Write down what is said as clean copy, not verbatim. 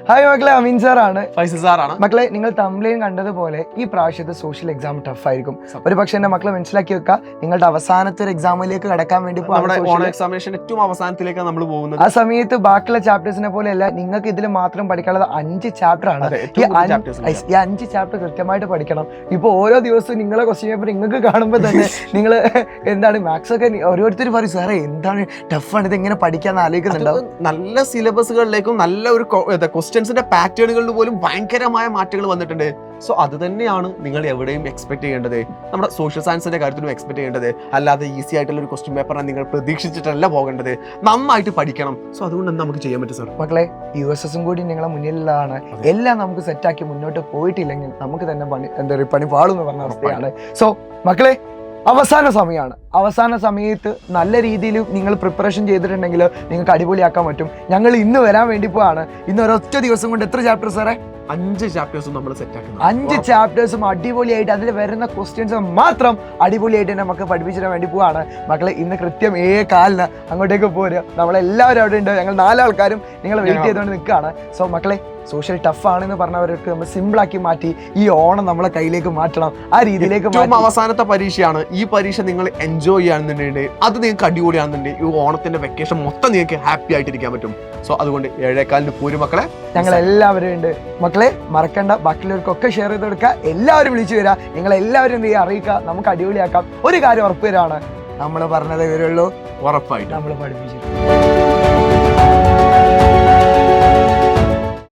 Hi മക്കളെ, അമീൻ സാറാണ്. ഫൈസൽ സാറാണ്. മക്കളെ, നിങ്ങൾ തമ്മിലേയും കണ്ടതുപോലെ ഈ പ്രാവശ്യത്തെ സോഷ്യൽ എക്സാം ടഫ് ആയിരിക്കും. ഒരു പക്ഷേ എന്റെ മക്കളെ മനസ്സിലാക്കി വെക്കുക, നിങ്ങളുടെ അവസാനത്തെ ഒരു എക്സാമിലേക്ക് കടക്കാൻ വേണ്ടി എക്സാമിനേഷൻ ഏറ്റവും അവസാനത്തിലേക്കാണ് നമ്മൾ പോകുന്നത്. ആ സമയത്ത് ബാക്കിയുള്ള ചാപ്റ്റേഴ്സിനെ പോലെയല്ല, നിങ്ങൾക്ക് ഇതിൽ മാത്രം പഠിക്കാനുള്ളത് 5 ചാപ്റ്റർ ആണ്. ഈ 5 ചാപ്റ്റർ കൃത്യമായിട്ട് പഠിക്കണം. ഇപ്പൊ ഓരോ ദിവസവും നിങ്ങളെ ക്വസ്റ്റ്യൻ പേപ്പർ നിങ്ങൾക്ക് കാണുമ്പോൾ തന്നെ നിങ്ങൾ എന്താണ് മാത്സ് ഒക്കെ ഓരോരുത്തർ പറയും, സാറേ എന്താണ് ടഫാണ്, ഇത് എങ്ങനെ പഠിക്കാന്ന് ആലോചിക്കുന്നുണ്ടാവും. നല്ല സിലബസുകളിലേക്കും നല്ല ഒരു ക്വസ്റ്റ്യൻസിന്റെ പാറ്റേണുകളിൽ പോലും ഭയങ്കരമായ മാറ്റങ്ങൾ വന്നിട്ടുണ്ട്. സോ അത് തന്നെയാണ് നിങ്ങൾ എവിടെയും എക്സ്പെക്ട് ചെയ്യേണ്ടത്. നമ്മുടെ സോഷ്യൽ സയൻസിന്റെ കാര്യത്തിലും എക്സ്പെക്ട് ചെയ്യേണ്ടത്. അല്ലാതെ ഈസി ആയിട്ടുള്ള ഒരു ക്വസ്റ്റ്യൻ പേപ്പറാണ് നിങ്ങൾ പ്രതീക്ഷിച്ചിട്ടല്ല പോകേണ്ടത്. നന്നായിട്ട് പഠിക്കണം. സോ അതുകൊണ്ട് നമുക്ക് ചെയ്യാൻ പറ്റും സാർ. മക്കളെ, USS കൂടി നിങ്ങളെ മുന്നിലുള്ളതാണ്. എല്ലാം നമുക്ക് സെറ്റാക്കി മുന്നോട്ട് പോയിട്ടില്ലെങ്കിൽ നമുക്ക് തന്നെ പണി പാടുമെന്ന് പറഞ്ഞ അവസ്ഥയാണ്. സോ മക്കളെ, അവസാന സമയമാണ്. അവസാന സമയത്ത് നല്ല രീതിയിൽ നിങ്ങൾ പ്രിപ്പറേഷൻ ചെയ്തിട്ടുണ്ടെങ്കിൽ നിങ്ങൾക്ക് അടിപൊളിയാക്കാൻ പറ്റും. ഞങ്ങൾ ഇന്ന് വരാൻ വേണ്ടി പോവാണ്. ഇന്ന് ഒരൊറ്റ ദിവസം കൊണ്ട് എത്ര ചാപ്റ്റർ സാറേ? 5 ചാപ്റ്റേഴ്സും നമ്മൾ സെറ്റാക്കണം. 5 ചാപ്റ്റേഴ്സും അടിപൊളിയായിട്ട് അതിൽ വരുന്ന ക്വസ്റ്റ്യൻസ് മാത്രം അടിപൊളിയായിട്ട് നമുക്ക് പഠിപ്പിച്ചിടാൻ വേണ്ടി പോവാണ്. മക്കളെ, ഇന്ന് കൃത്യം 7:15 അങ്ങോട്ടേക്ക് പോരുക. നമ്മളെല്ലാവരും അവിടെ ഉണ്ട്. ഞങ്ങൾ 4 ആൾക്കാരും നിങ്ങൾ വെയിറ്റ് ചെയ്തുകൊണ്ട് നിൽക്കുകയാണ്. സോ മക്കളെ, സോഷ്യൽ ടഫ് ആണെന്ന് പറഞ്ഞവർക്ക് നമ്മൾ സിമ്പിളാക്കി മാറ്റി ഈ ഓണം നമ്മളെ കയ്യിലേക്ക് മാറ്റണം. ആ രീതിയിലേക്ക് അവസാനത്തെ പരീക്ഷയാണ്. ഈ പരീക്ഷ നിങ്ങൾ എൻജോയ് ചെയ്യാണെന്നുണ്ടെങ്കിൽ, അത് നിങ്ങൾക്ക് അടിപൊളിയാണെന്നുണ്ടെങ്കിൽ ഈ ഓണത്തിന്റെ വെക്കേഷൻ മൊത്തം നിങ്ങൾക്ക് ഹാപ്പി ആയിട്ടിരിക്കാൻ പറ്റും. സോ അതുകൊണ്ട് 7:15 പോരും മക്കളെ. ഞങ്ങൾ എല്ലാവരും ഉണ്ട്. മക്കളെ മറക്കണ്ട, ബാക്കിയുള്ളവർക്കൊക്കെ ഷെയർ ചെയ്ത് കൊടുക്കുക. എല്ലാവരും വിളിച്ചു വരിക. നിങ്ങളെല്ലാവരും എന്ത് ചെയ്യുക, അറിയിക്കുക. നമുക്ക് അടിപൊളിയാക്കാം. ഒരു കാര്യം ഉറപ്പ് തരാണ്, നമ്മൾ പറഞ്ഞതേ വരുള്ളൂ, ഉറപ്പായിട്ട് നമ്മൾ പഠിപ്പിച്ചു.